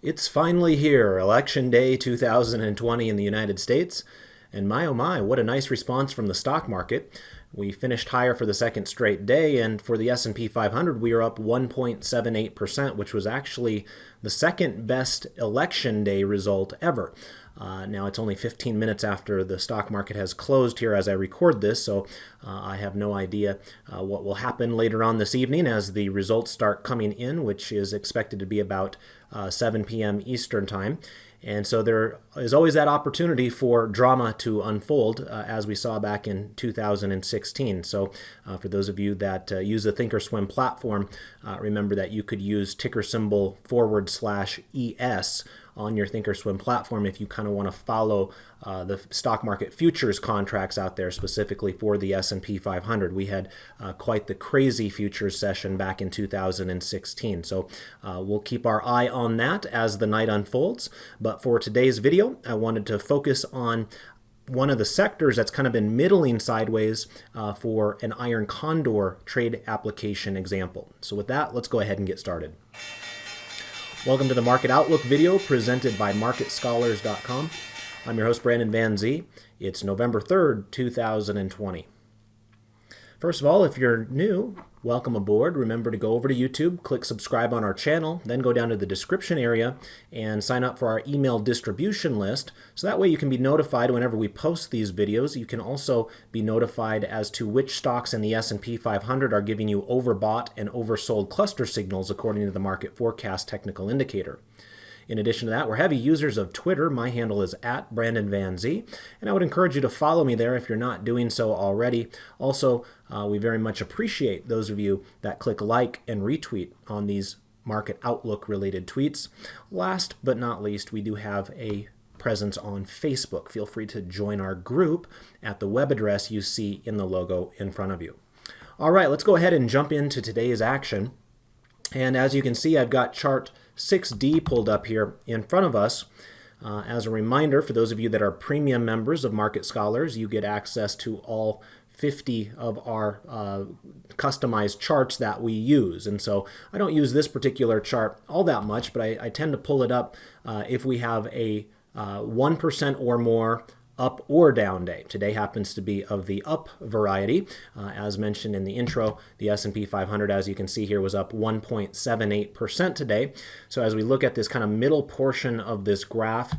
It's finally here, Election Day 2020 in the United States. And my oh my, what a nice response from the stock market. We finished higher for the second straight day, and for the S&P 500, we are up 1.78%, which was actually the second best election day result ever. Now it's only 15 minutes after the stock market has closed here as I record this, so I have no idea what will happen later on this evening as the results start coming in, which is expected to be about 7 p.m. Eastern Time. And so there is always that opportunity for drama to unfold, as we saw back in 2016. So for those of you that use the Thinkorswim platform, remember that you could use ticker symbol /ES on your Thinkorswim platform if you kind of want to follow the stock market futures contracts out there, specifically for the S&P 500. We had quite the crazy futures session back in 2016. So we'll keep our eye on that as the night unfolds. But for today's video, I wanted to focus on one of the sectors that's kind of been middling sideways for an iron condor trade application example. So with that, let's go ahead and get started. Welcome to the Market Outlook video presented by MarketScholars.com. I'm your host, Brandon Van Zee. It's November 3rd, 2020. First of all, if you're new, welcome aboard. Remember to go over to YouTube, click subscribe on our channel, then go down to the description area and sign up for our email distribution list. So that way you can be notified whenever we post these videos. You can also be notified as to which stocks in the S&P 500 are giving you overbought and oversold cluster signals according to the market forecast technical indicator. In addition to that, we're heavy users of Twitter. My handle is @BrandonVanZ, and I would encourage you to follow me there if you're not doing so already. Also, we very much appreciate those of you that click like and retweet on these Market Outlook related tweets. Last but not least, we do have a presence on Facebook. Feel free to join our group at the web address you see in the logo in front of you. All right, let's go ahead and jump into today's action. And as you can see, I've got chart 6D pulled up here in front of us. As a reminder, for those of you that are premium members of Market Scholars, you get access to all 50 of our customized charts that we use. And so I don't use this particular chart all that much, but I tend to pull it up if we have a 1% or more up or down day. Today happens to be of the up variety. As mentioned in the intro, the S&P 500, as you can see here, was up 1.78% today. So as we look at this kind of middle portion of this graph,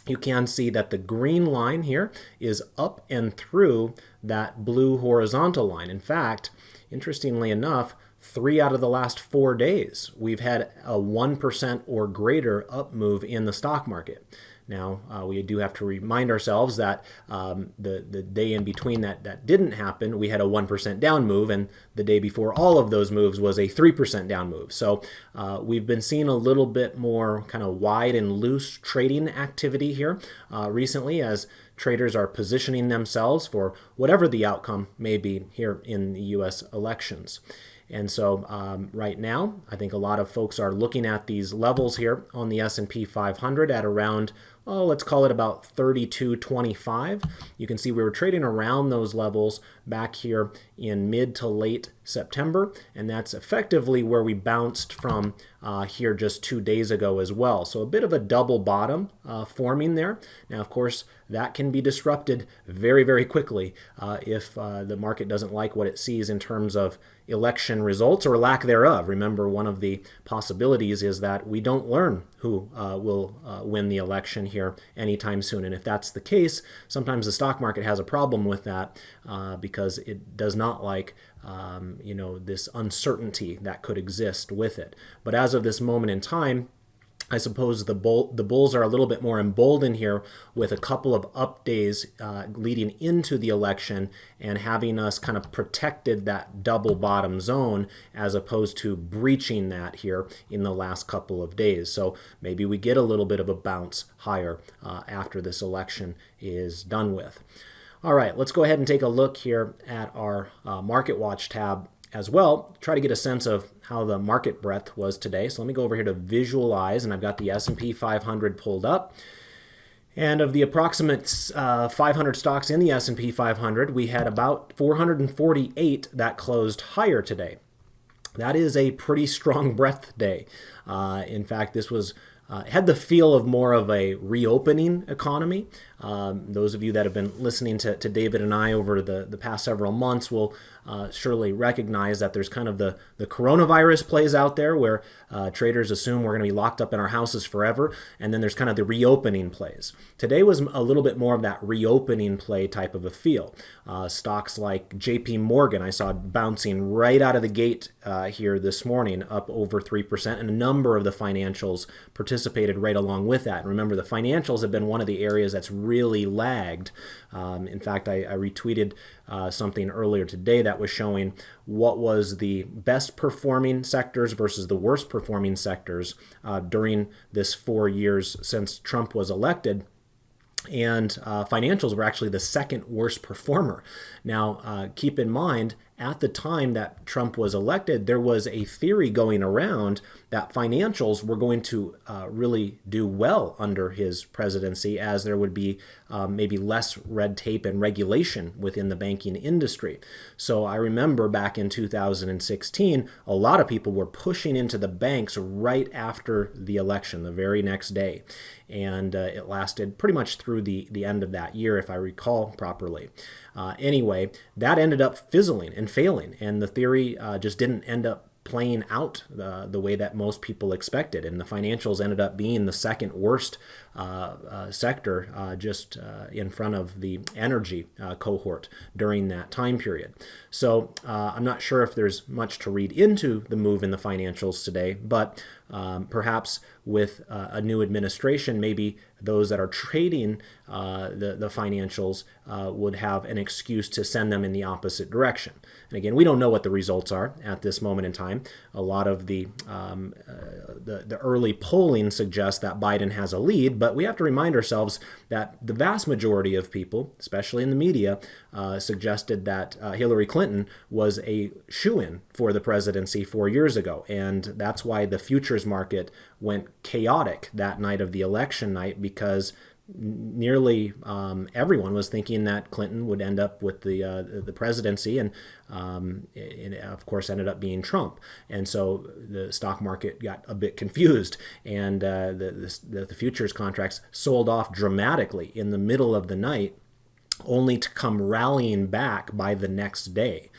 you can see that the green line here is up and through that blue horizontal line. In fact, interestingly enough, 3 out of the last 4 days, we've had a 1% or greater up move in the stock market. Now, we do have to remind ourselves that the day in between that didn't happen, we had a 1% down move, and the day before all of those moves was a 3% down move. So we've been seeing a little bit more kind of wide and loose trading activity here recently as traders are positioning themselves for whatever the outcome may be here in the U.S. elections. And so right now, I think a lot of folks are looking at these levels here on the S&P 500 at around, let's call it about 32.25. You can see we were trading around those levels back here in mid to late September, and that's effectively where we bounced from here just 2 days ago as well. So a bit of a double bottom forming there. Now, of course, that can be disrupted very, very quickly if the market doesn't like what it sees in terms of election results or lack thereof. Remember, one of the possibilities is that we don't learn who will win the election here anytime soon. And if that's the case, sometimes the stock market has a problem with that because it does not like this uncertainty that could exist with it. But as of this moment in time, I suppose the bulls are a little bit more emboldened here with a couple of up days leading into the election and having us kind of protected that double bottom zone as opposed to breaching that here in the last couple of days. So maybe we get a little bit of a bounce higher after this election is done with. All right, let's go ahead and take a look here at our Market Watch tab as well, try to get a sense of how the market breadth was today. So let me go over here to visualize, and I've got the S&P 500 pulled up. And of the approximate 500 stocks in the S&P 500, we had about 448 that closed higher today. That is a pretty strong breadth day. In fact, this was had the feel of more of a reopening economy. Those of you that have been listening to David and I over the past several months will surely recognize that there's kind of the coronavirus plays out there where traders assume we're going to be locked up in our houses forever, and then there's kind of the reopening plays. Today was a little bit more of that reopening play type of a feel. Stocks like JP Morgan I saw bouncing right out of the gate here this morning, up over 3%, and a number of the financials participated right along with that. And remember, the financials have been one of the areas that's really lagged. In fact, I retweeted something earlier today that was showing what was the best performing sectors versus the worst performing sectors during this 4 years since Trump was elected. And financials were actually the second worst performer. Now, keep in mind, at the time that Trump was elected, there was a theory going around that financials were going to really do well under his presidency, as there would be maybe less red tape and regulation within the banking industry. So I remember back in 2016, a lot of people were pushing into the banks right after the election, the very next day. And it lasted pretty much through the end of that year, if I recall properly. Anyway, that ended up fizzling and failing, and the theory just didn't end up playing out the way that most people expected, and the financials ended up being the second worst sector, just in front of the energy cohort during that time period. So I'm not sure if there's much to read into the move in the financials today, but perhaps with a new administration, maybe those that are trading the financials would have an excuse to send them in the opposite direction. And again, we don't know what the results are at this moment in time. A lot of the early polling suggests that Biden has a lead, but we have to remind ourselves that the vast majority of people, especially in the media, suggested that Hillary Clinton was a shoo-in for the presidency 4 years ago. And that's why the futures market went chaotic that night of the election night, because nearly everyone was thinking that Clinton would end up with the presidency, and it of course ended up being Trump. And so the stock market got a bit confused, and the futures contracts sold off dramatically in the middle of the night, only to come rallying back by the next day.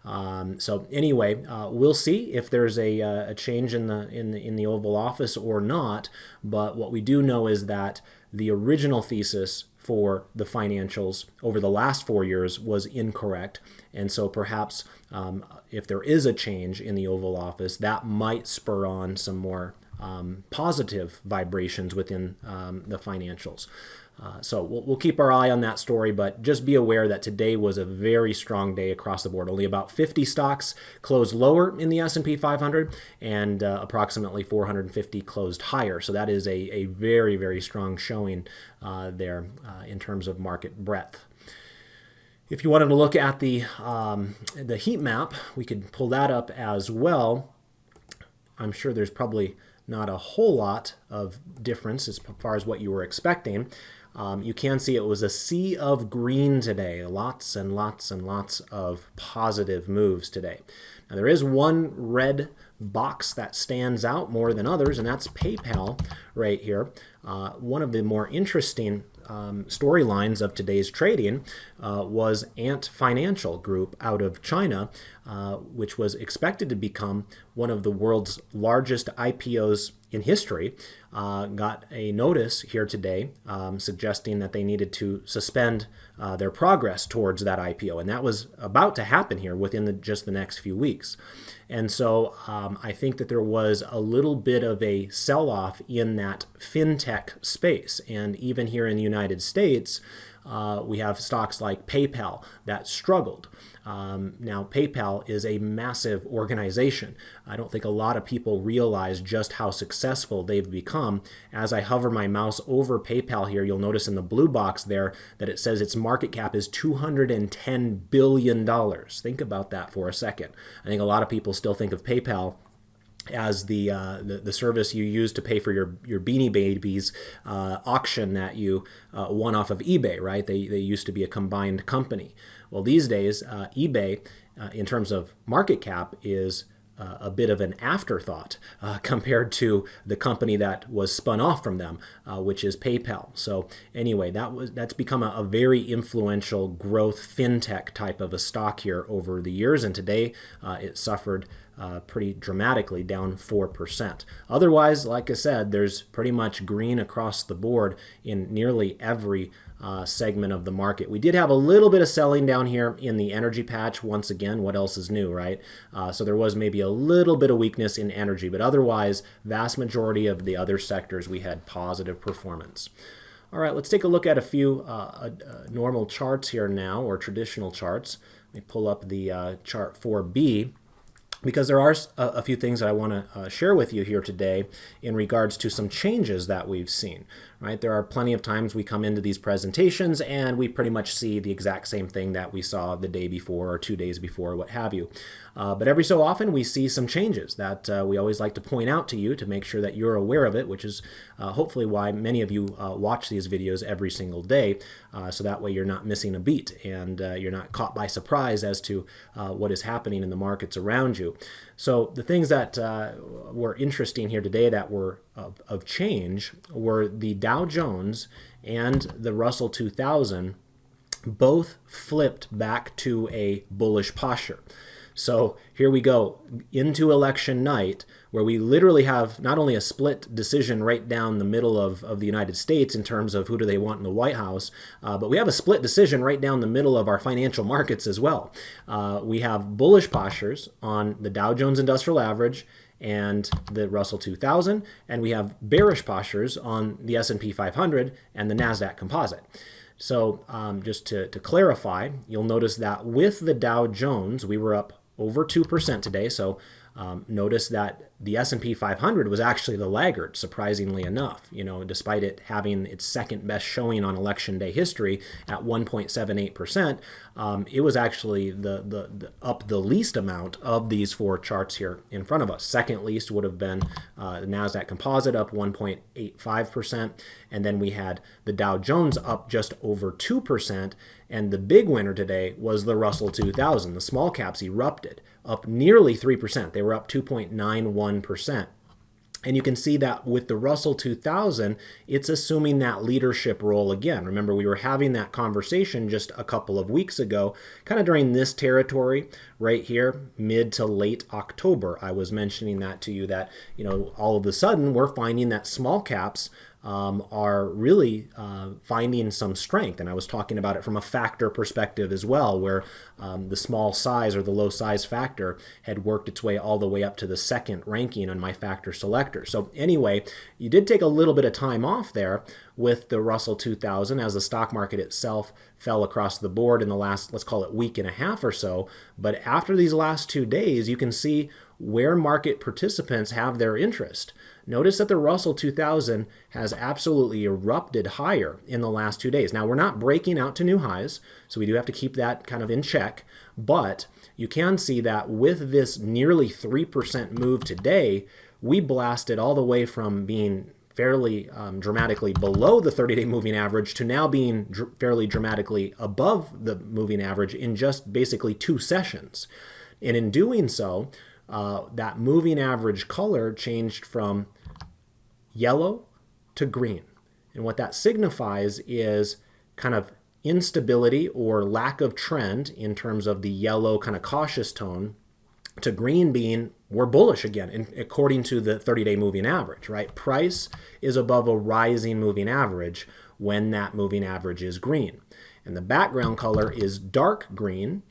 So anyway, we'll see if there's a change in the Oval Office or not. But what we do know is that the original thesis for the financials over the last 4 years was incorrect. And so perhaps if there is a change in the Oval Office, that might spur on some more positive vibrations within the financials. So we'll keep our eye on that story, but just be aware that today was a very strong day across the board. Only about 50 stocks closed lower in the S&P 500, and approximately 450 closed higher. So that is a very, very strong showing there in terms of market breadth. If you wanted to look at the heat map, we could pull that up as well. I'm sure there's probably not a whole lot of difference as far as what you were expecting. You can see it was a sea of green today, lots and lots and lots of positive moves today. Now there is one red box that stands out more than others, and that's PayPal right here. One of the more interesting storylines of today's trading was Ant Financial Group out of China, which was expected to become one of the world's largest IPOs in history, got a notice here today suggesting that they needed to suspend their progress towards that IPO. And that was about to happen here within just the next few weeks. And so I think that there was a little bit of a sell-off in that fintech space. And even here in the United States, we have stocks like PayPal that struggled. Now, PayPal is a massive organization. I don't think a lot of people realize just how successful they've become. As I hover my mouse over PayPal here, you'll notice in the blue box there that it says its market cap is $210 billion. Think about that for a second. I think a lot of people still think of PayPal as the service you use to pay for your Beanie Babies auction that you won off of eBay, right? They used to be a combined company. Well, these days, eBay, in terms of market cap, is a bit of an afterthought compared to the company that was spun off from them, which is PayPal. So anyway, that's become a very influential growth fintech type of a stock here over the years, and today it suffered pretty dramatically, down 4%. Otherwise, like I said, there's pretty much green across the board in nearly every segment of the market. We did have a little bit of selling down here in the energy patch. Once again, what else is new, right? So there was maybe a little bit of weakness in energy, but otherwise, vast majority of the other sectors we had positive performance. All right, let's take a look at a few normal charts here now, or traditional charts. Let me pull up the chart 4B. Because there are a few things that I want to share with you here today in regards to some changes that we've seen, right? There are plenty of times we come into these presentations and we pretty much see the exact same thing that we saw the day before or 2 days before, what have you. But every so often we see some changes that we always like to point out to you to make sure that you're aware of it, which is hopefully why many of you watch these videos every single day, so that way you're not missing a beat and you're not caught by surprise as to what is happening in the markets around you. So the things that were interesting here today that were of change were the Dow Jones and the Russell 2000 both flipped back to a bullish posture. So here we go into election night, where we literally have not only a split decision right down the middle of the United States in terms of who do they want in the White House, but we have a split decision right down the middle of our financial markets as well. We have bullish postures on the Dow Jones Industrial Average and the Russell 2000, and we have bearish postures on the S&P 500 and the NASDAQ Composite. So just to clarify, you'll notice that with the Dow Jones, we were up over 2% today. So notice that the S&P 500 was actually the laggard, surprisingly enough. You know, despite it having its second best showing on election day history at 1.78%, it was actually up the least amount of these four charts here in front of us. Second least would have been the NASDAQ Composite up 1.85%, and then we had the Dow Jones up just over 2%, and the big winner today was the Russell 2000. The small caps erupted, up nearly 3%. They were up 2.91%. And you can see that with the Russell 2000, it's assuming that leadership role again. Remember, we were having that conversation just a couple of weeks ago, kind of during this territory right here, mid to late October. I was mentioning that to you that, you know, all of a sudden we're finding that small caps are really finding some strength. And I was talking about it from a factor perspective as well, where the small size or the low size factor had worked its way all the way up to the second ranking on my factor selector. So anyway, you did take a little bit of time off there with the Russell 2000 as the stock market itself fell across the board in the last, let's call it, week and a half or so. But after these last 2 days, you can see where market participants have their interest. Notice that the Russell 2000 has absolutely erupted higher in the last 2 days. Now, we're not breaking out to new highs, so we do have to keep that kind of in check. But you can see that with this nearly 3% move today, we blasted all the way from being fairly dramatically below the 30-day moving average to now being fairly dramatically above the moving average in just basically 2 sessions. And in doing so, that moving average color changed from yellow to green. And what that signifies is kind of instability or lack of trend in terms of the yellow kind of cautious tone to green being we're bullish again, according to the 30-day moving average, right? Price is above a rising moving average when that moving average is green. And the background color is dark green,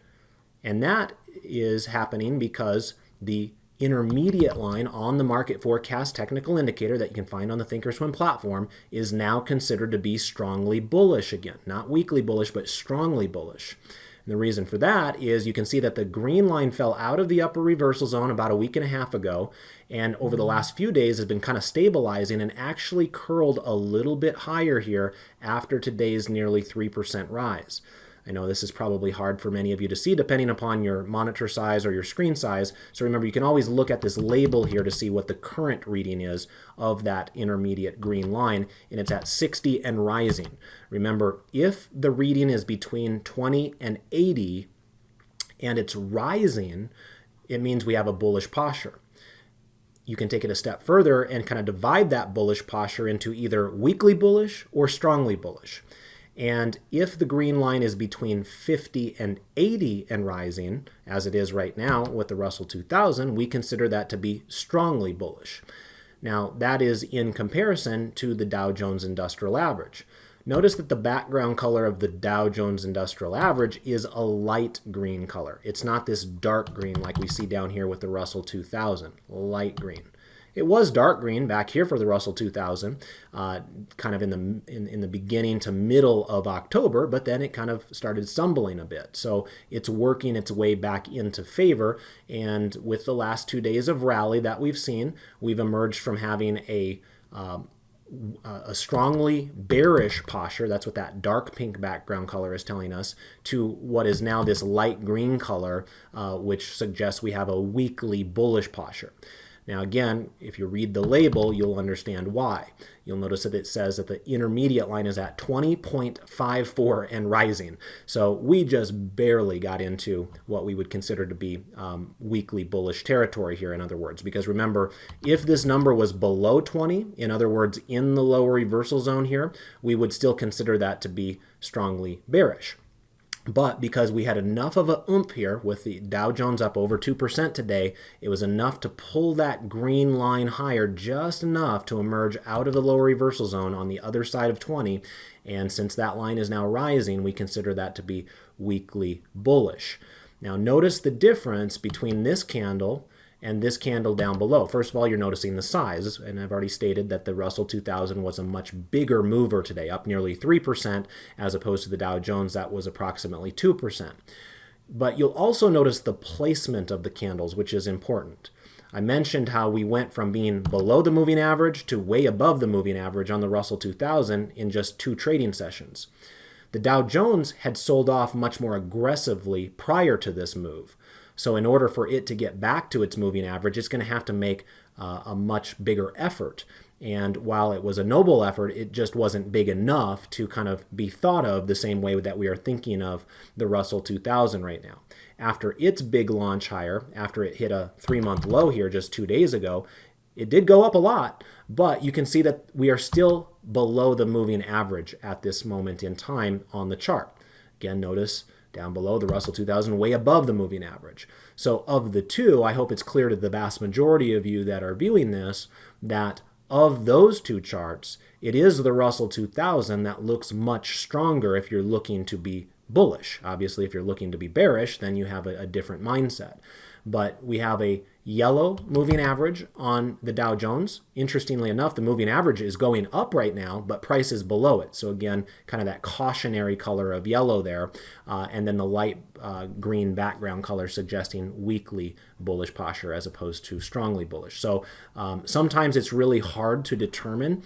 and that is happening because the intermediate line on the market forecast technical indicator that you can find on the Thinkorswim platform is now considered to be strongly bullish again. Not weakly bullish, but strongly bullish. And the reason for that is you can see that the green line fell out of the upper reversal zone about a week and a half ago, and over the last few days has been kind of stabilizing and actually curled a little bit higher here after today's nearly 3% rise. I know this is probably hard for many of you to see depending upon your monitor size or your screen size. So remember, you can always look at this label here to see what the current reading is of that intermediate green line, and it's at 60 and rising. Remember, if the reading is between 20 and 80 and it's rising, it means we have a bullish posture. You can take it a step further and kind of divide that bullish posture into either weakly bullish or strongly bullish. And if the green line is between 50 and 80 and rising, as it is right now with the Russell 2000, we consider that to be strongly bullish. Now, that is in comparison to the Dow Jones Industrial Average. Notice that the background color of the Dow Jones Industrial Average is a light green color. It's not this dark green like we see down here with the Russell 2000, light green. It was dark green back here for the Russell 2000, kind of in the beginning to middle of October, but then it kind of started stumbling a bit. So it's working its way back into favor, and with the last 2 days of rally that we've seen, we've emerged from having a strongly bearish posture, that's what that dark pink background color is telling us, to what is now this light green color, which suggests we have a weakly bullish posture. Now again, if you read the label, you'll understand why. You'll notice that it says that the intermediate line is at 20.54 and rising. So we just barely got into what we would consider to be weakly bullish territory here, in other words. Because remember, if this number was below 20, in other words, in the lower reversal zone here, we would still consider that to be strongly bearish. But because we had enough of a oomph here with the Dow Jones up over 2% today, it was enough to pull that green line higher, just enough to emerge out of the lower reversal zone on the other side of 20. And since that line is now rising, we consider that to be weakly bullish. Now notice the difference between this candle and this candle down below. First of all, you're noticing the size, and I've already stated that the Russell 2000 was a much bigger mover today, up nearly 3%, as opposed to the Dow Jones that was approximately 2%. But you'll also notice the placement of the candles, which is important. I mentioned how we went from being below the moving average to way above the moving average on the Russell 2000 in just 2 trading sessions. The Dow Jones had sold off much more aggressively prior to this move. So in order for it to get back to its moving average, it's going to have to make a much bigger effort. And while it was a noble effort, it just wasn't big enough to kind of be thought of the same way that we are thinking of the Russell 2000 right now. After its big launch higher, after it hit a 3-month low here just 2 days ago, it did go up a lot, but you can see that we are still below the moving average at this moment in time on the chart. Again, notice down below the Russell 2000, way above the moving average. So of the two, I hope it's clear to the vast majority of you that are viewing this that of those 2 charts, it is the Russell 2000 that looks much stronger if you're looking to be bullish. Obviously, if you're looking to be bearish, then you have a different mindset. But we have a yellow moving average on the Dow Jones. Interestingly enough, the moving average is going up right now, but price is below it. So again, kind of that cautionary color of yellow there, and then the light green background color suggesting weakly bullish posture as opposed to strongly bullish. So sometimes it's really hard to determine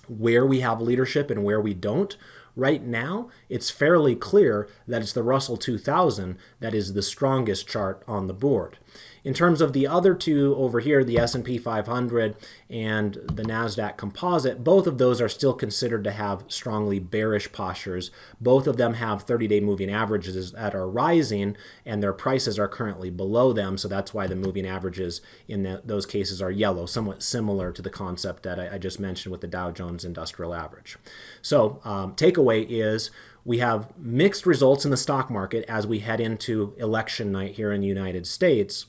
where we have leadership and where we don't. Right now, it's fairly clear that it's the Russell 2000 that is the strongest chart on the board. In terms of the other 2 over here, the S&P 500 and the NASDAQ Composite, both of those are still considered to have strongly bearish postures. Both of them have 30-day moving averages that are rising, and their prices are currently below them, so that's why the moving averages in those cases are yellow, somewhat similar to the concept that I just mentioned with the Dow Jones Industrial Average. So takeaway is we have mixed results in the stock market as we head into election night here in the United States.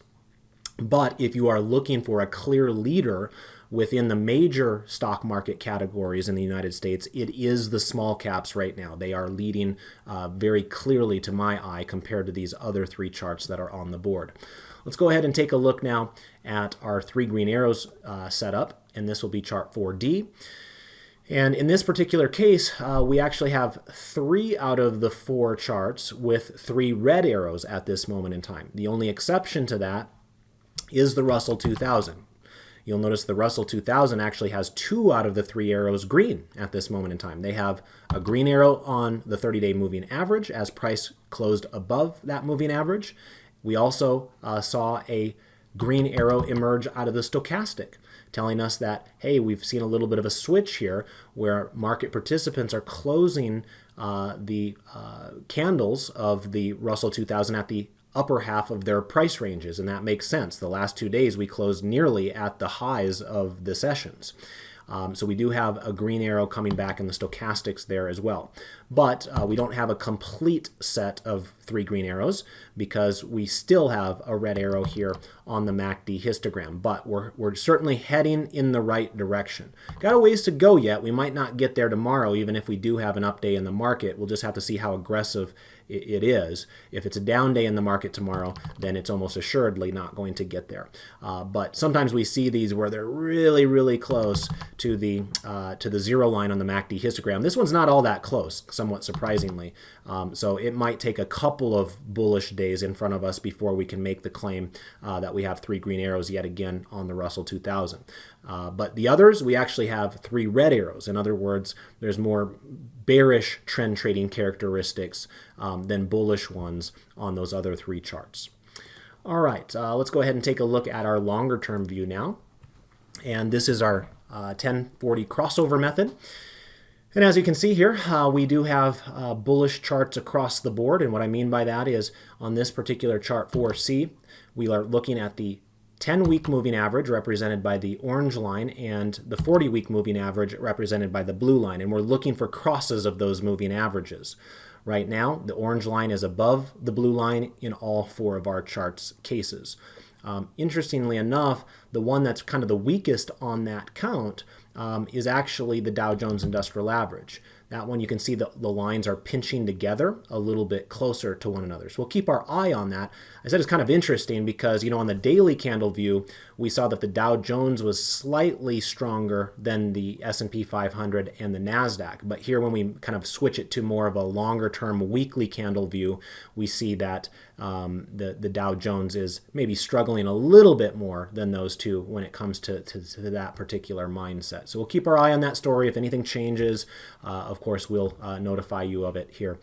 But if you are looking for a clear leader within the major stock market categories in the United States, it is the small caps right now. They are leading very clearly to my eye compared to these other 3 charts that are on the board. Let's go ahead and take a look now at our 3 green arrows setup, and this will be chart 4D. And in this particular case, we actually have 3 out of the 4 charts with 3 red arrows at this moment in time. The only exception to that is the Russell 2000. You'll notice the Russell 2000 actually has 2 out of the 3 arrows green at this moment in time. They have a green arrow on the 30-day moving average as price closed above that moving average. We also saw a green arrow emerge out of the stochastic, telling us that, hey, we've seen a little bit of a switch here where market participants are closing the candles of the Russell 2000 at the upper half of their price ranges, and that makes sense. The last 2 days we closed nearly at the highs of the sessions. So we do have a green arrow coming back in the stochastics there as well. But we don't have a complete set of 3 green arrows because we still have a red arrow here on the MACD histogram. But we're certainly heading in the right direction. Got a ways to go yet. We might not get there tomorrow, even if we do have an up day in the market. We'll just have to see how aggressive it is. If it's a down day in the market tomorrow, then it's almost assuredly not going to get there. But sometimes we see these where they're really, really close to the 0 line on the MACD histogram. This one's not all that close, somewhat surprisingly. So it might take a couple of bullish days in front of us before we can make the claim that we have 3 green arrows yet again on the Russell 2000. But the others, we actually have 3 red arrows. In other words, there's more bearish trend trading characteristics than bullish ones on those other 3 charts. All right, let's go ahead and take a look at our longer term view now. And this is our 1040 crossover method. And as you can see here, we do have bullish charts across the board. And what I mean by that is on this particular chart 4C, we are looking at the 10-week moving average represented by the orange line and the 40-week moving average represented by the blue line. And we're looking for crosses of those moving averages. Right now, the orange line is above the blue line in all 4 of our charts cases. Interestingly enough, the one that's kind of the weakest on that count is actually the Dow Jones Industrial Average. That one, you can see the lines are pinching together a little bit closer to one another. So we'll keep our eye on that. I said it's kind of interesting because, on the daily candle view, we saw that the Dow Jones was slightly stronger than the S&P 500 and the NASDAQ. But here, when we kind of switch it to more of a longer-term weekly candle view, we see that the Dow Jones is maybe struggling a little bit more than those two when it comes to that particular mindset. So we'll keep our eye on that story. If anything changes, of course, we'll notify you of it here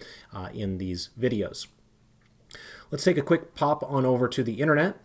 in these videos. Let's take a quick pop on over to the internet.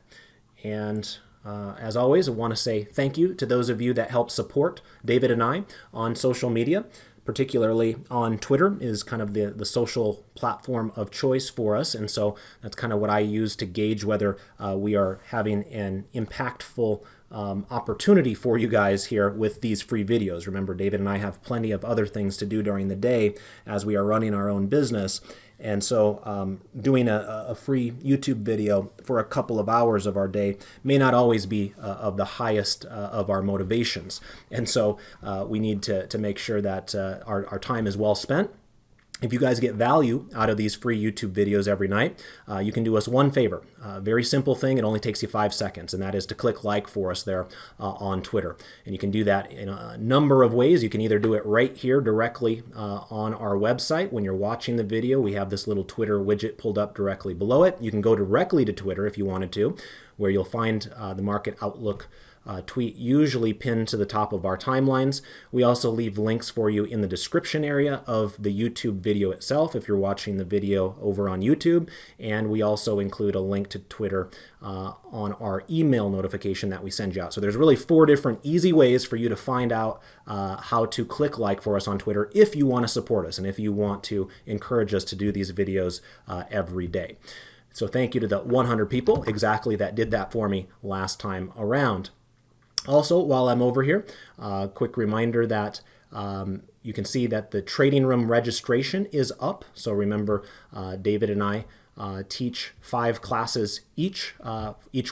And as always, I want to say thank you to those of you that help support David and I on social media. Particularly on Twitter is kind of the social platform of choice for us. And so that's kind of what I use to gauge whether we are having an impactful opportunity for you guys here with these free videos. Remember, David and I have plenty of other things to do during the day as we are running our own business. And so doing a free YouTube video for a couple of hours of our day may not always be of the highest of our motivations. And so we need to make sure that our time is well spent. If you guys get value out of these free YouTube videos every night, you can do us one favor. A very simple thing. It only takes you 5 seconds, and that is to click like for us there on Twitter. And you can do that in a number of ways. You can either do it right here directly on our website. When you're watching the video, we have this little Twitter widget pulled up directly below it. You can go directly to Twitter if you wanted to, where you'll find the Market Outlook tweet usually pinned to the top of our timelines. We also leave links for you in the description area of the YouTube video itself if you're watching the video over on YouTube. And we also include a link to Twitter on our email notification that we send you out. So there's really 4 different easy ways for you to find out how to click like for us on Twitter if you want to support us and if you want to encourage us to do these videos every day. So thank you to the 100 people exactly that did that for me last time around. Also, while I'm over here, quick reminder that you can see that the trading room registration is up. So remember, David and I teach 5 classes each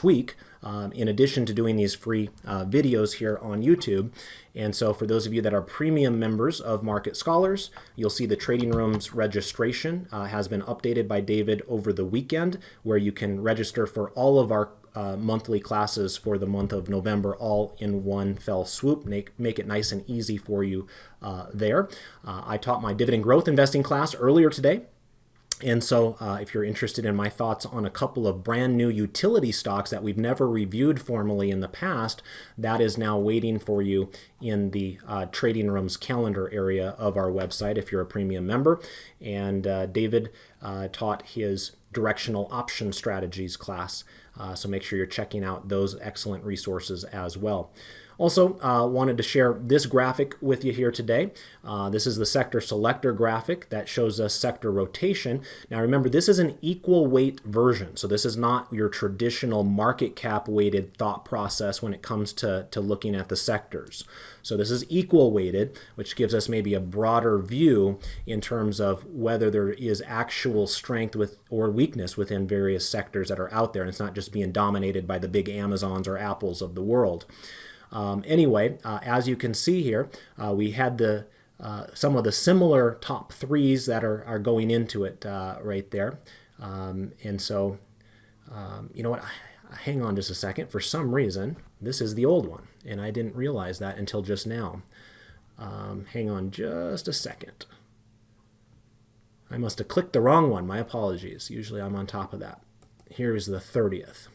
week, in addition to doing these free videos here on YouTube. And so for those of you that are premium members of Market Scholars, you'll see the trading room's registration has been updated by David over the weekend, where you can register for all of our monthly classes for the month of November, all in one fell swoop. Make it nice and easy for you there. I taught my dividend growth investing class earlier today. And so if you're interested in my thoughts on a couple of brand new utility stocks that we've never reviewed formally in the past, that is now waiting for you in the trading room's calendar area of our website if you're a premium member. And David taught his directional option strategies class. So make sure you're checking out those excellent resources as well. Also, wanted to share this graphic with you here today. This is the sector selector graphic that shows us sector rotation. Now remember, this is an equal weight version, so this is not your traditional market cap weighted thought process when it comes to looking at the sectors. So this is equal weighted, which gives us maybe a broader view in terms of whether there is actual strength or weakness within various sectors that are out there, and it's not just being dominated by the big Amazons or Apples of the world. Anyway, as you can see here, we had some of the similar top threes that are going into it right there. And so, you know what? Hang on just a second. For some reason, this is the old one, and I didn't realize that until just now. Hang on just a second. I must have clicked the wrong one. My apologies. Usually I'm on top of that. Here is the 30th.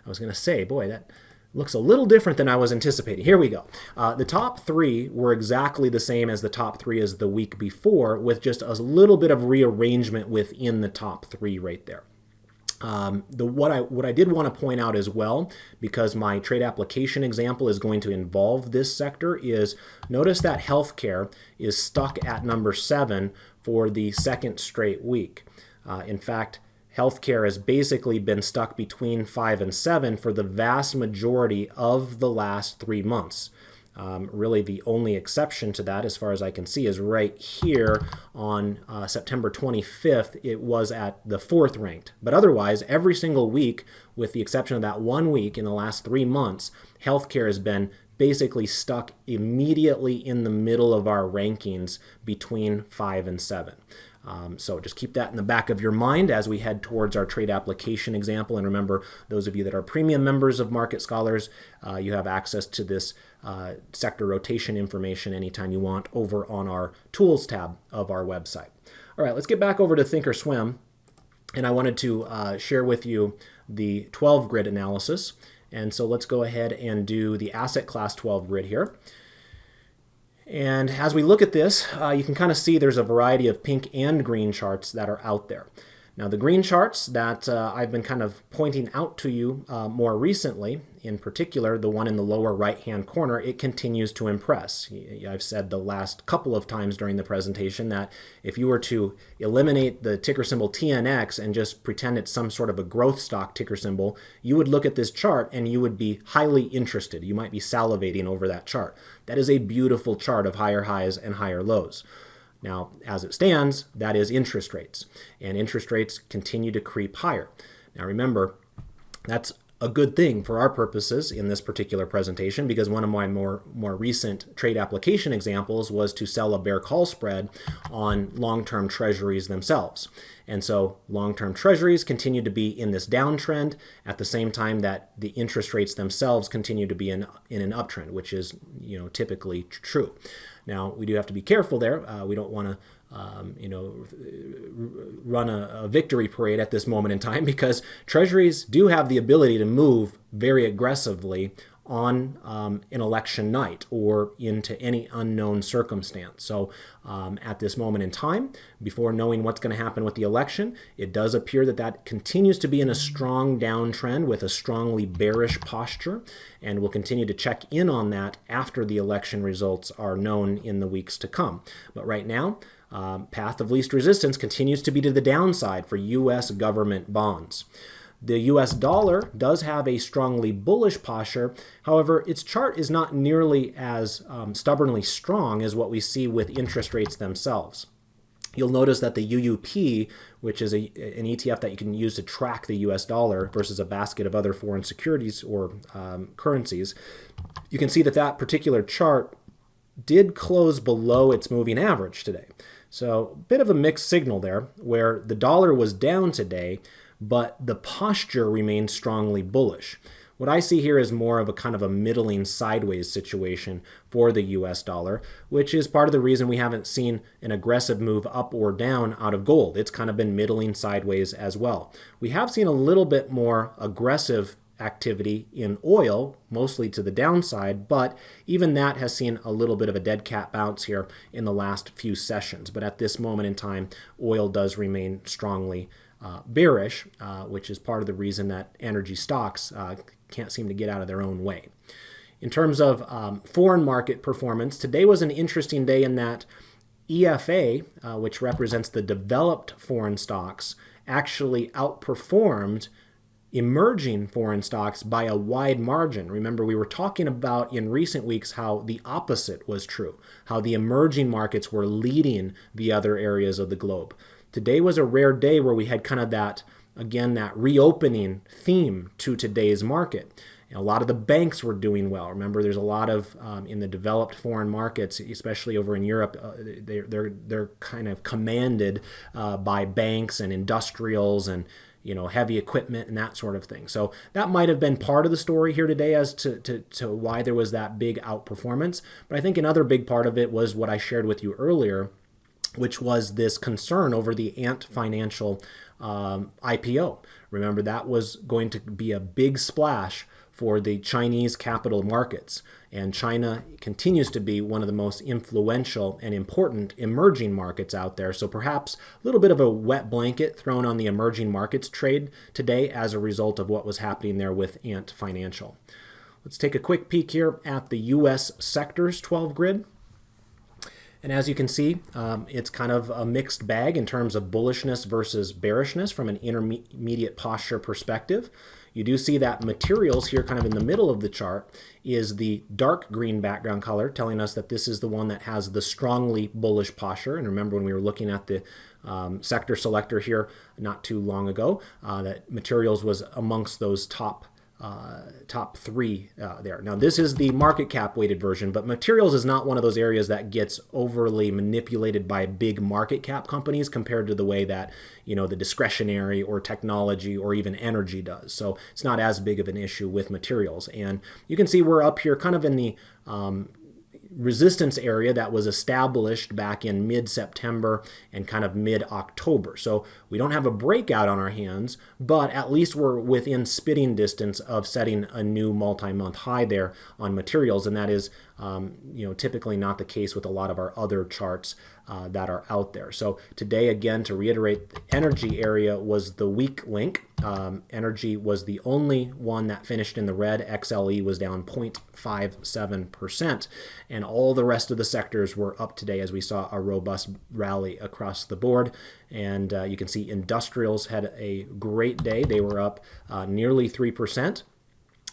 I was going to say, boy, that looks a little different than I was anticipating. Here we go. The top three were exactly the same as the top three as the week before, with just a little bit of rearrangement within the top three right there. What I did want to point out as well, because my trade application example is going to involve this sector, is notice that healthcare is stuck at number 7 for the second straight week. In fact, healthcare has basically been stuck between 5 and 7 for the vast majority of the last 3 months. Really, the only exception to that, as far as I can see, is right here on September 25th. It was at the 4th ranked. But otherwise, every single week, with the exception of that 1 week in the last 3 months, healthcare has been basically stuck immediately in the middle of our rankings between 5 and 7. So just keep that in the back of your mind as we head towards our trade application example. And remember, those of you that are premium members of Market Scholars, you have access to this sector rotation information anytime you want over on our Tools tab of our website. All right, let's get back over to Thinkorswim. And I wanted to share with you the 12 grid analysis. And so let's go ahead and do the asset class 12 grid here. And as we look at this, you can kind of see there's a variety of pink and green charts that are out there. Now, the green charts that I've been kind of pointing out to you more recently, in particular, the one in the lower right-hand corner, it continues to impress. I've said the last couple of times during the presentation that if you were to eliminate the ticker symbol TNX and just pretend it's some sort of a growth stock ticker symbol, you would look at this chart and you would be highly interested. You might be salivating over that chart. That is a beautiful chart of higher highs and higher lows. Now, as it stands, that is interest rates, and interest rates continue to creep higher. Now, remember, that's a good thing for our purposes in this particular presentation, because one of my more recent trade application examples was to sell a bear call spread on long-term treasuries themselves. And so long-term treasuries continue to be in this downtrend at the same time that the interest rates themselves continue to be in an uptrend, which is, typically true. Now, we do have to be careful there. We don't want to run a victory parade at this moment in time, because treasuries do have the ability to move very aggressively on an election night or into any unknown circumstance. So at this moment in time, before knowing what's going to happen with the election, it does appear that continues to be in a strong downtrend with a strongly bearish posture, and we'll continue to check in on that after the election results are known in the weeks to come. But right now, path of least resistance continues to be to the downside for U.S. government bonds. The U.S. dollar does have a strongly bullish posture. However, its chart is not nearly as stubbornly strong as what we see with interest rates themselves. You'll notice that the UUP, which is an ETF that you can use to track the U.S. dollar versus a basket of other foreign securities or currencies, you can see that particular chart did close below its moving average today. So a bit of a mixed signal there, where the dollar was down today, but the posture remains strongly bullish. What I see here is more of a kind of a middling sideways situation for the US dollar, which is part of the reason we haven't seen an aggressive move up or down out of gold. It's kind of been middling sideways as well. We have seen a little bit more aggressive activity in oil, mostly to the downside, but even that has seen a little bit of a dead cat bounce here in the last few sessions. But at this moment in time, oil does remain strongly bearish, which is part of the reason that energy stocks can't seem to get out of their own way. In terms of foreign market performance, today was an interesting day in that EFA, which represents the developed foreign stocks, actually outperformed emerging foreign stocks by a wide margin. Remember, we were talking about in recent weeks how the opposite was true, how the emerging markets were leading the other areas of the globe. Today was a rare day where we had kind of that, again, that reopening theme to today's market. A lot of the banks were doing well. Remember, there's a lot of, in the developed foreign markets, especially over in Europe, they're kind of commanded by banks and industrials and heavy equipment and that sort of thing. So that might have been part of the story here today as to why there was that big outperformance. But I think another big part of it was what I shared with you earlier, which was this concern over the Ant Financial IPO. Remember, that was going to be a big splash for the Chinese capital markets. And China continues to be one of the most influential and important emerging markets out there. So perhaps a little bit of a wet blanket thrown on the emerging markets trade today as a result of what was happening there with Ant Financial. Let's take a quick peek here at the U.S. sectors 12 grid. And as you can see, it's kind of a mixed bag in terms of bullishness versus bearishness from an intermediate posture perspective. You do see that materials here kind of in the middle of the chart is the dark green background color, telling us that this is the one that has the strongly bullish posture. And remember when we were looking at the sector selector here not too long ago, that materials was amongst those top three there. Now this is the market cap weighted version, but materials is not one of those areas that gets overly manipulated by big market cap companies compared to the way that the discretionary or technology or even energy does. So it's not as big of an issue with materials. And you can see we're up here kind of in the resistance area that was established back in mid-September and kind of mid-October. So we don't have a breakout on our hands, but at least we're within spitting distance of setting a new multi-month high there on materials, and that is typically not the case with a lot of our other charts that are out there. So today, again, to reiterate, the energy area was the weak link. Energy was the only one that finished in the red. XLE was down 0.57%, and all the rest of the sectors were up today as we saw a robust rally across the board. And you can see industrials had a great day. They were up nearly 3%.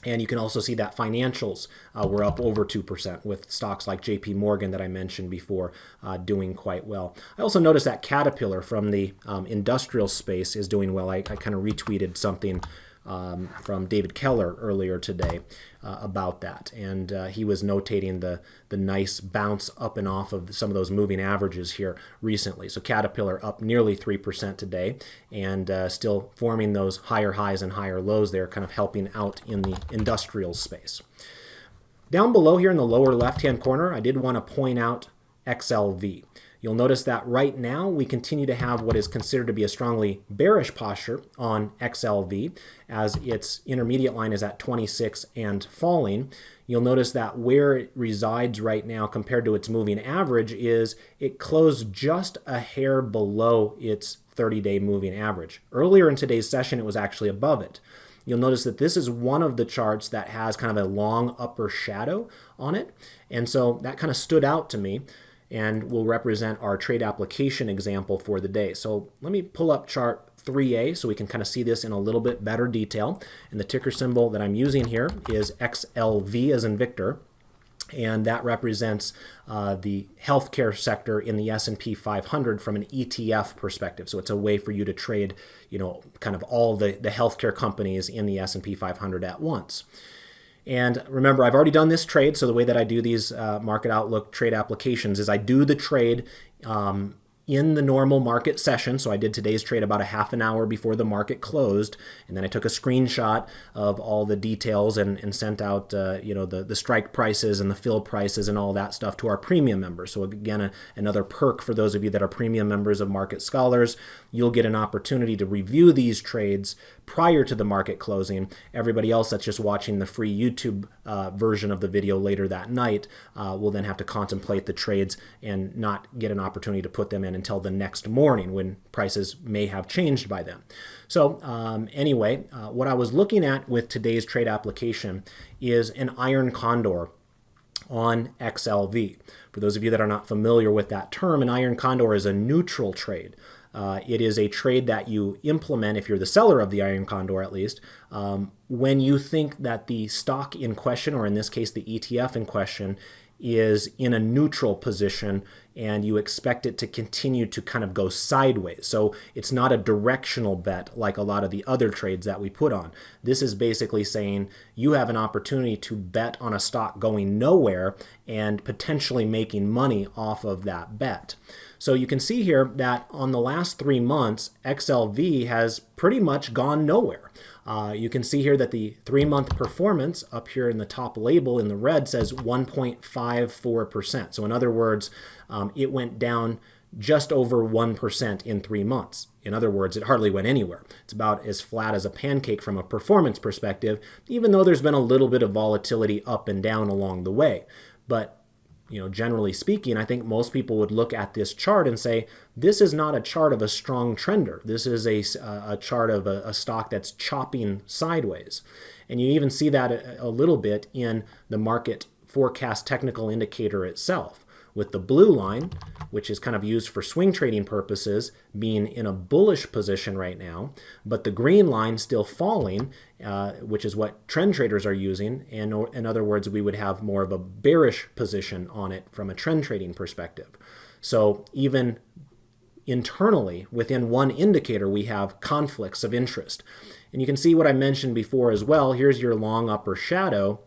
And you can also see that financials were up over 2% with stocks like JP Morgan that I mentioned before doing quite well. I also noticed that Caterpillar from the industrial space is doing well. I kind of retweeted something from David Keller earlier today about that. And he was notating the nice bounce up and off of some of those moving averages here recently. So Caterpillar up nearly 3% today and still forming those higher highs and higher lows there, kind of helping out in the industrial space. Down below here in the lower left-hand corner, I did want to point out XLV. You'll notice that right now we continue to have what is considered to be a strongly bearish posture on XLV as its intermediate line is at 26 and falling. You'll notice that where it resides right now compared to its moving average is it closed just a hair below its 30-day moving average. Earlier in today's session, it was actually above it. You'll notice that this is one of the charts that has kind of a long upper shadow on it. And so that kind of stood out to me and will represent our trade application example for the day. So let me pull up chart 3A so we can kind of see this in a little bit better detail. And the ticker symbol that I'm using here is XLV as in Victor, and that represents the healthcare sector in the S&P 500 from an ETF perspective. So it's a way for you to trade, kind of all the healthcare companies in the S&P 500 at once. And remember, I've already done this trade, so the way that I do these market outlook trade applications is I do the trade in the normal market session. So I did today's trade about a half an hour before the market closed, and then I took a screenshot of all the details and sent out the strike prices and the fill prices and all that stuff to our premium members. So again, another perk for those of you that are premium members of Market Scholars, you'll get an opportunity to review these trades prior to the market closing. Everybody else that's just watching the free YouTube version of the video later that night will then have to contemplate the trades and not get an opportunity to put them in until the next morning when prices may have changed by then. So anyway, what I was looking at with today's trade application is an iron condor on XLV. For those of you that are not familiar with that term, an iron condor is a neutral trade. It is a trade that you implement, if you're the seller of the iron condor at least, when you think that the stock in question, or in this case the ETF in question, is in a neutral position and you expect it to continue to kind of go sideways. So it's not a directional bet like a lot of the other trades that we put on. This is basically saying you have an opportunity to bet on a stock going nowhere and potentially making money off of that bet. So you can see here that on the last 3 months, XLV has pretty much gone nowhere. You can see here that the 3-month performance up here in the top label in the red says 1.54%. So in other words, it went down just over 1% in 3 months. In other words, it hardly went anywhere. It's about as flat as a pancake from a performance perspective, even though there's been a little bit of volatility up and down along the way. But generally speaking, I think most people would look at this chart and say, this is not a chart of a strong trender. This is a chart of a stock that's chopping sideways. And you even see that a little bit in the market forecast technical indicator itself, with the blue line, which is kind of used for swing trading purposes, being in a bullish position right now, but the green line still falling, which is what trend traders are using. And in other words, we would have more of a bearish position on it from a trend trading perspective. So even internally, within one indicator, we have conflicts of interest. And you can see what I mentioned before as well. Here's your long upper shadow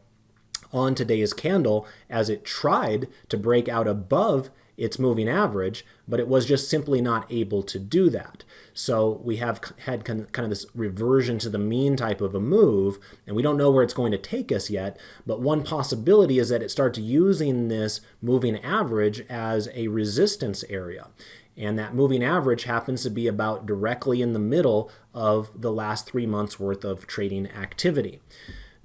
on today's candle as it tried to break out above its moving average, but it was just simply not able to do that. So we have had kind of this reversion to the mean type of a move, and we don't know where it's going to take us yet, but one possibility is that it starts using this moving average as a resistance area. And that moving average happens to be about directly in the middle of the last 3 months worth of trading activity.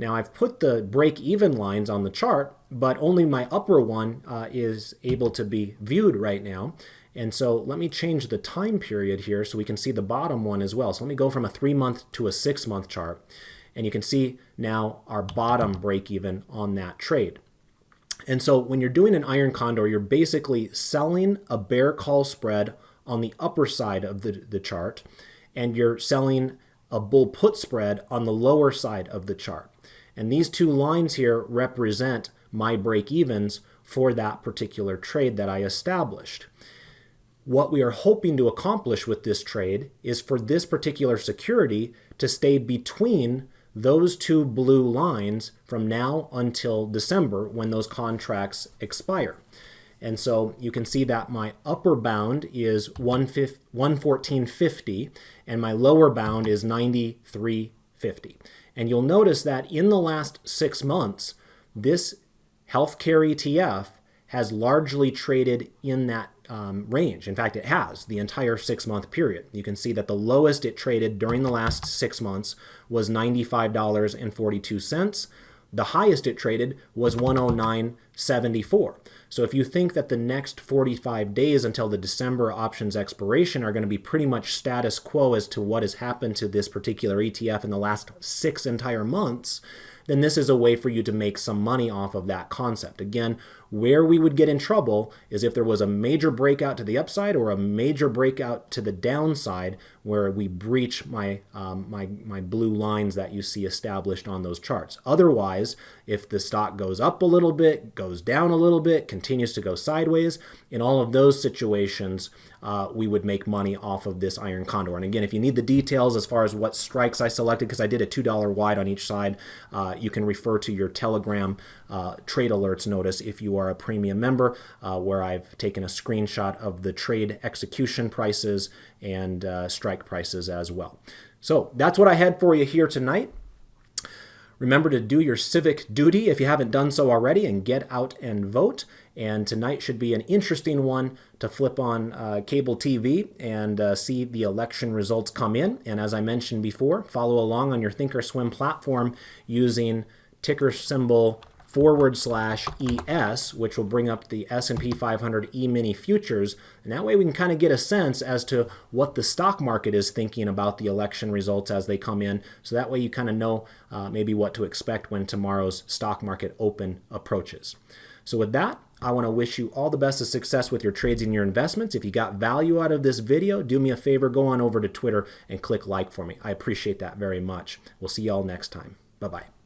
Now I've put the break-even lines on the chart, but only my upper one is able to be viewed right now. And so let me change the time period here so we can see the bottom one as well. So let me go from a 3-month to a 6-month chart. And you can see now our bottom break-even on that trade. And so when you're doing an iron condor, you're basically selling a bear call spread on the upper side of the chart, and you're selling a bull put spread on the lower side of the chart. And these two lines here represent my break-evens for that particular trade that I established. What we are hoping to accomplish with this trade is for this particular security to stay between those two blue lines from now until December when those contracts expire. And so you can see that my upper bound is 114.50 and my lower bound is 93.50. And you'll notice that in the last 6 months, this healthcare ETF has largely traded in that range. In fact, it has the entire 6-month period. You can see that the lowest it traded during the last 6 months was $95.42. The highest it traded was $109.74. So if you think that the next 45 days until the December options expiration are going to be pretty much status quo as to what has happened to this particular ETF in the last 6 entire months, then this is a way for you to make some money off of that concept. Again, where we would get in trouble is if there was a major breakout to the upside or a major breakout to the downside where we breach my blue lines that you see established on those charts. Otherwise, if the stock goes up a little bit, goes down a little bit, continues to go sideways, in all of those situations, we would make money off of this iron condor. And again, if you need the details as far as what strikes I selected, because I did a $2 wide on each side, you can refer to your Telegram trade alerts notice if you are a premium member, where I've taken a screenshot of the trade execution prices and strike prices as well. So that's what I had for you here tonight. Remember to do your civic duty if you haven't done so already and get out and vote. And tonight should be an interesting one to flip on cable TV and see the election results come in. And as I mentioned before, follow along on your Thinkorswim platform using ticker symbol /ES, which will bring up the S&P 500 E-mini futures. And that way we can kind of get a sense as to what the stock market is thinking about the election results as they come in. So that way you kind of know maybe what to expect when tomorrow's stock market open approaches. So with that, I want to wish you all the best of success with your trades and your investments. If you got value out of this video, do me a favor, go on over to Twitter and click like for me. I appreciate that very much. We'll see you all next time. Bye-bye.